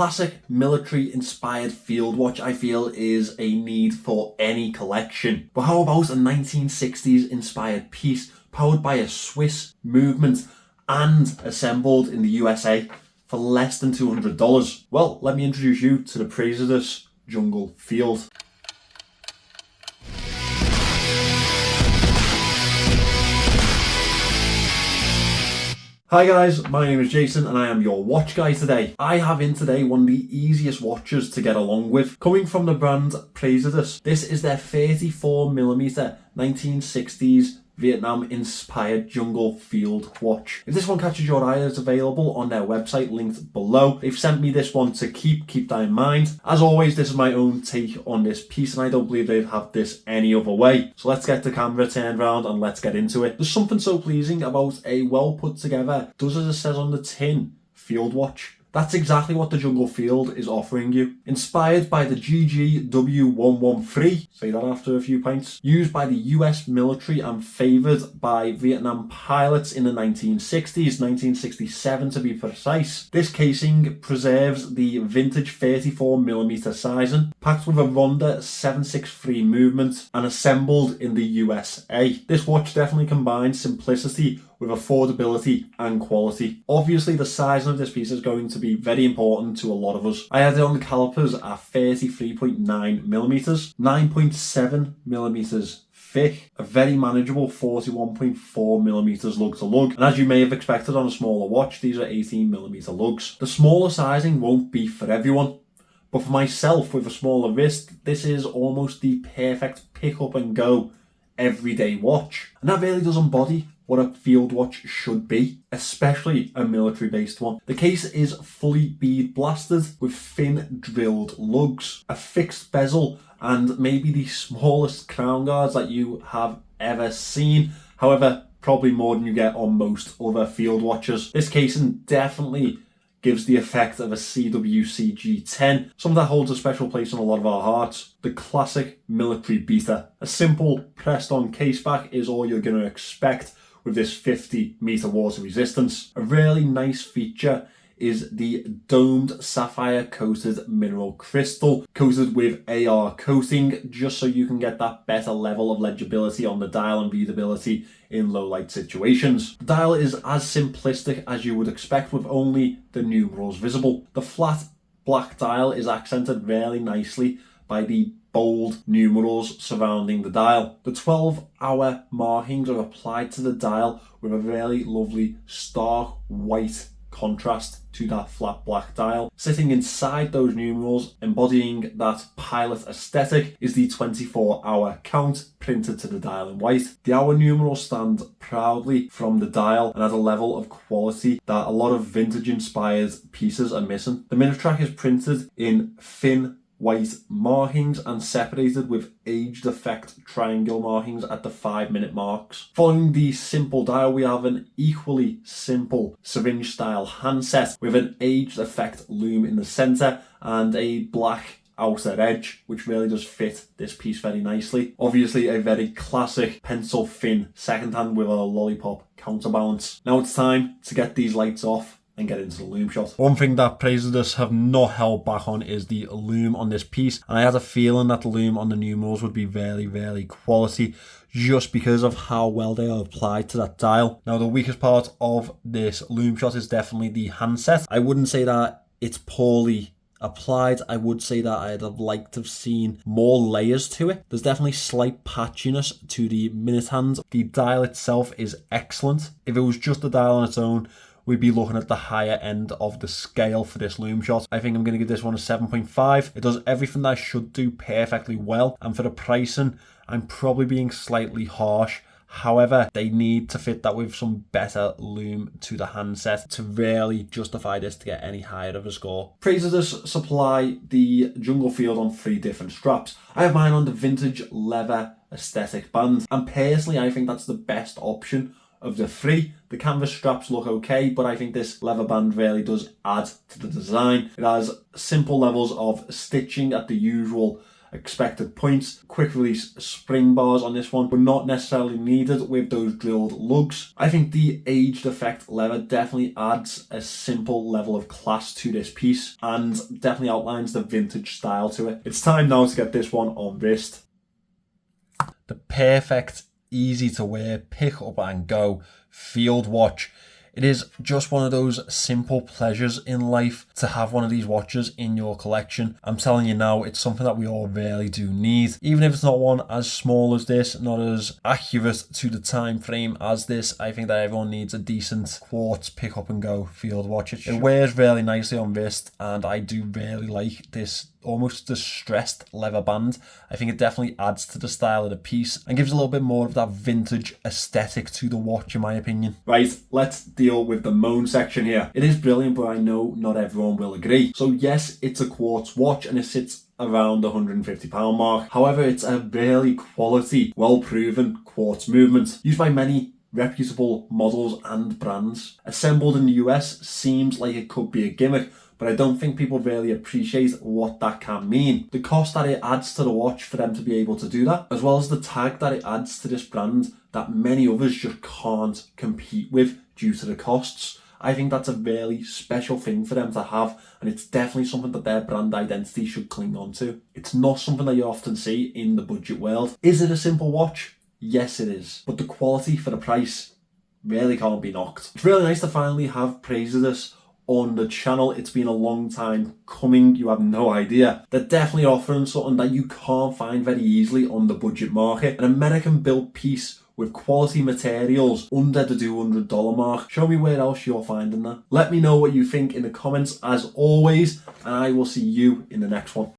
classic military-inspired field watch, I feel, is a need for any collection. But how about a 1960s-inspired piece powered by a Swiss movement and assembled in the USA for less than $200? Well, let me introduce you to the Praesidus Jungle Field. Hi guys, my name is Jason and I am your watch guy today. I have in today one of the easiest watches to get along with. Coming from the brand Praesidus, this is their 34mm 1960s Vietnam inspired jungle field watch. If this one catches your eye, it's available on their website linked below. They've sent me this one to keep that in mind. As always, this is my own take on this piece and I don't believe they'd have this any other way. So let's get the camera turned around and let's get into it. There's something so pleasing about a well put together, does as it says on the tin, field watch. That's exactly what the Jungle Field is offering you. Inspired by the GGW113, say that after a few pints, used by the US military and favoured by Vietnam pilots in the 1960s, 1967 to be precise. This casing preserves the vintage 34mm sizing, packed with a Ronda 763 movement and assembled in the USA. This watch definitely combines simplicity with affordability and quality. Obviously, the sizing of this piece is going to be very important to a lot of us. I had it on the calipers at 33.9mm, 9.7mm thick, a very manageable 41.4mm lug to lug, and as you may have expected on a smaller watch, these are 18mm lugs. The smaller sizing won't be for everyone, but for myself with a smaller wrist, this is almost the perfect pick up and go everyday watch. And that really does embody what a field watch should be, especially a military based one. The case is fully bead blasted with thin drilled lugs, a fixed bezel, and maybe the smallest crown guards that you have ever seen. However, probably more than you get on most other field watches. This casing definitely gives the effect of a CWC G10, something that holds a special place in a lot of our hearts. The classic military beater. A simple pressed on caseback is all you're going to expect with this 50-meter water resistance. A really nice feature is the domed sapphire coated mineral crystal, coated with AR coating, just so you can get that better level of legibility on the dial and readability in low light situations. The dial is as simplistic as you would expect, with only the numerals visible. The flat black dial is accented really nicely by the bold numerals surrounding the dial. The 12-hour markings are applied to the dial with a really lovely stark white contrast to that flat black dial. Sitting inside those numerals, embodying that pilot aesthetic, is the 24-hour count printed to the dial in white. The hour numerals stand proudly from the dial and at a level of quality that a lot of vintage inspired pieces are missing. The minute track is printed in thin white markings and separated with aged effect triangle markings at the 5-minute marks. Following the simple dial, we have an equally simple syringe style handset with an aged effect lume in the centre and a black outer edge, which really does fit this piece very nicely. Obviously a very classic pencil thin second hand with a lollipop counterbalance. Now it's time to get these lights off and get into the Lume Shot. One thing that Praesidus have not held back on is the lume on this piece, and I had a feeling that the lume on the numerals would be very quality, just because of how well they are applied to that dial. Now the weakest part of this Lume Shot is definitely the handset. I wouldn't say that it's poorly applied. I would say that I'd have liked to have seen more layers to it. There's definitely slight patchiness to the minute hand. The dial itself is excellent. If it was just the dial on its own, we'd be looking at the higher end of the scale for this Lume Shot. I think I'm going to give this one a 7.5. It does everything that I should do perfectly well, and for the pricing, I'm probably being slightly harsh. However, they need to fit that with some better lume to the handset to really justify this to get any higher of a score. Praesidus supply the Jungle Field on 3 different straps. I have mine on the vintage leather aesthetic band, and personally I think that's the best option of the 3. The canvas straps look okay, but I think this leather band really does add to the design. It has simple levels of stitching at the usual expected points. Quick release spring bars on this one were not necessarily needed with those drilled lugs. I think the aged effect leather definitely adds a simple level of class to this piece and definitely outlines the vintage style to it. It's time now to get this one on wrist. The perfect, easy to wear, pick up and go field watch. It is just one of those simple pleasures in life to have one of these watches in your collection. I'm telling you now, it's something that we all really do need. Even if it's not one as small as this, not as accurate to the time frame as this, I think that everyone needs a decent quartz pick up and go field watch. It wears really nicely on wrist, and I do really like this almost distressed leather band. I think it definitely adds to the style of the piece and gives a little bit more of that vintage aesthetic to the watch, in my opinion. Right, let's deal with the moan section here. It is brilliant, but I know not everyone will agree. So yes, it's a quartz watch and it sits around the £150 mark. However, it's a really quality, well-proven quartz movement used by many reputable models and brands. Assembled in the US seems like it could be a gimmick, but I don't think people really appreciate what that can mean. The cost that it adds to the watch for them to be able to do that, as well as the tag that it adds to this brand that many others just can't compete with due to the costs. I think that's a really special thing for them to have, and it's definitely something that their brand identity should cling on to. It's not something that you often see in the budget world. Is it a simple watch? Yes, it is. But the quality for the price really can't be knocked. It's really nice to finally have Praesidus on the channel. It's been a long time coming, you have no idea. They're definitely offering something that you can't find very easily on the budget market. An American built piece with quality materials under the $200 mark. Show me where else you're finding that. Let me know what you think in the comments as always, and I will see you in the next one.